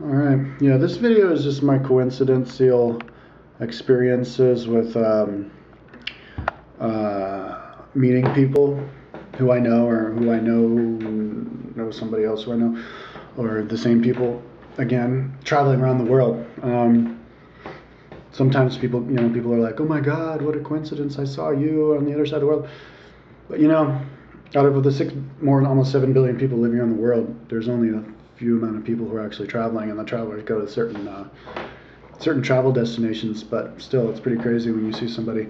Alright, yeah, this video is just my coincidental experiences with meeting people who I know, or who I know somebody else who I know, or the same people, again, traveling around the world. Sometimes people are like, oh my god, what a coincidence, I saw you on the other side of the world. But out of the more than almost 7 billion people living around the world, there's only a few amount of people who are actually traveling, and the travelers go to certain travel destinations. But still, it's pretty crazy when you see somebody.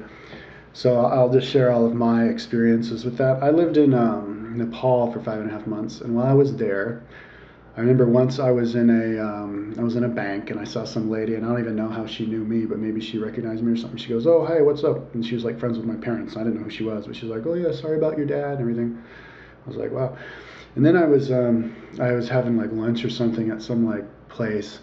So I'll just share all of my experiences with that. I lived in Nepal for 5.5 months, and while I was there, I remember once I was in a bank, and I saw some lady, and I don't even know how she knew me, but maybe she recognized me or something. She goes, "Oh, hey, what's up?" And she was like friends with my parents. I didn't know who she was, but she was like, "Oh yeah, sorry about your dad and everything." I was like, "Wow." And then I was having like lunch or something at some like place,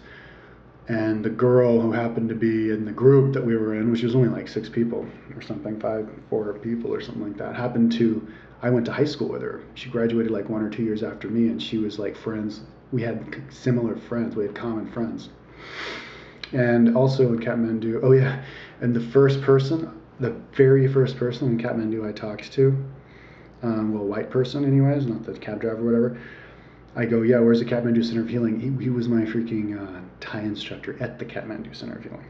and the girl who happened to be in the group that we were in, which was only like 6 people or something, 4 people or something like that, I went to high school with her. She graduated like 1 or 2 years after me, and she was like friends. We had similar friends. We had common friends. And also in Kathmandu, oh yeah, and the very first person in Kathmandu I talked to, well, white person anyways, not the cab driver or whatever, I go, yeah, where's the Kathmandu Center of Healing? He was my freaking Thai instructor at the Kathmandu Center of Healing.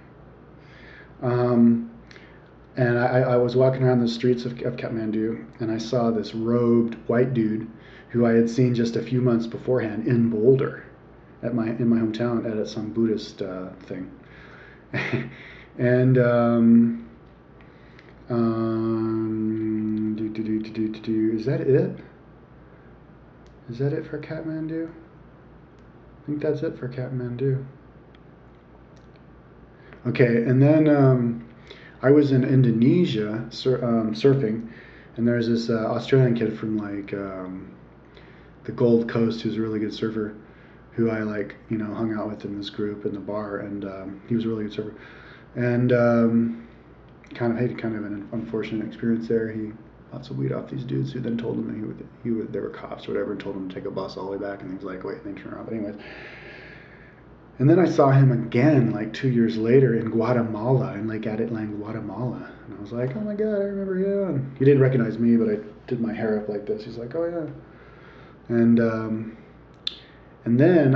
And I was walking around the streets of Kathmandu, and I saw this robed white dude who I had seen just a few months beforehand in Boulder, in my hometown, at some Buddhist thing. And is that it? Is that it for Kathmandu? I think that's it for Kathmandu. Okay, and then I was in Indonesia surfing, and there's this Australian kid from like the Gold Coast who's a really good surfer, who I hung out with in this group in the bar, and he was a really good surfer. And kind of an unfortunate experience there. He bought some weed off these dudes who then told him that they were cops or whatever, and told him to take a bus all the way back, and he was like, wait, and they turn around. But anyways, and then I saw him again like 2 years later in Guatemala, in Lake Atitlan, Guatemala. And I was like, oh my God, I remember you. And he didn't recognize me, but I did my hair up like this. He's like, oh yeah. And then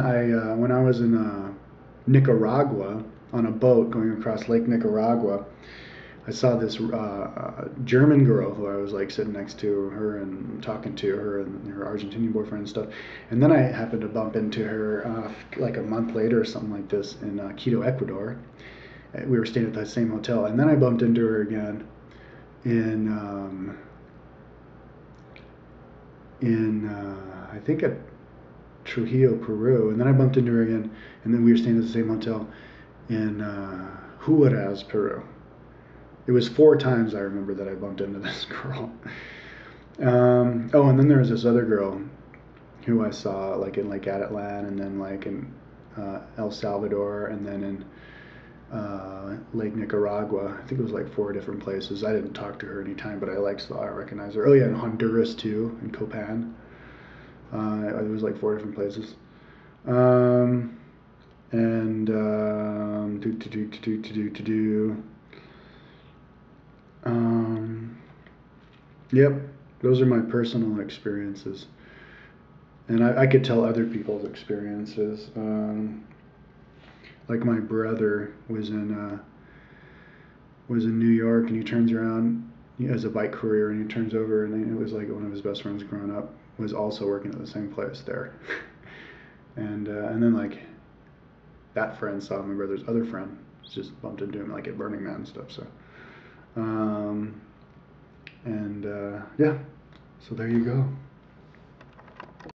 when I was in Nicaragua on a boat going across Lake Nicaragua, I saw this German girl who I was like sitting next to her and talking to her and her Argentinian boyfriend and stuff. And then I happened to bump into her like a month later or something like this in Quito, Ecuador. We were staying at the same hotel. And then I bumped into her again in I think at Trujillo, Peru. And then I bumped into her again, and then we were staying at the same hotel in Huaraz, Peru. It was 4 times I remember that I bumped into this girl. And then there was this other girl who I saw like in Lake Atitlan, and then like in El Salvador, and then in Lake Nicaragua. I think it was like 4 different places. I didn't talk to her any time, but I recognized her. Oh yeah, in Honduras too, in Copan. It was like 4 different places. Yep, those are my personal experiences, and I could tell other people's experiences. Like my brother was in New York, and he turns around. He has a bike career, and he turns over, and it was like one of his best friends growing up was also working at the same place there. And then like that friend saw my brother's other friend, just bumped into him like at Burning Man and stuff. So. Yeah, so there you go.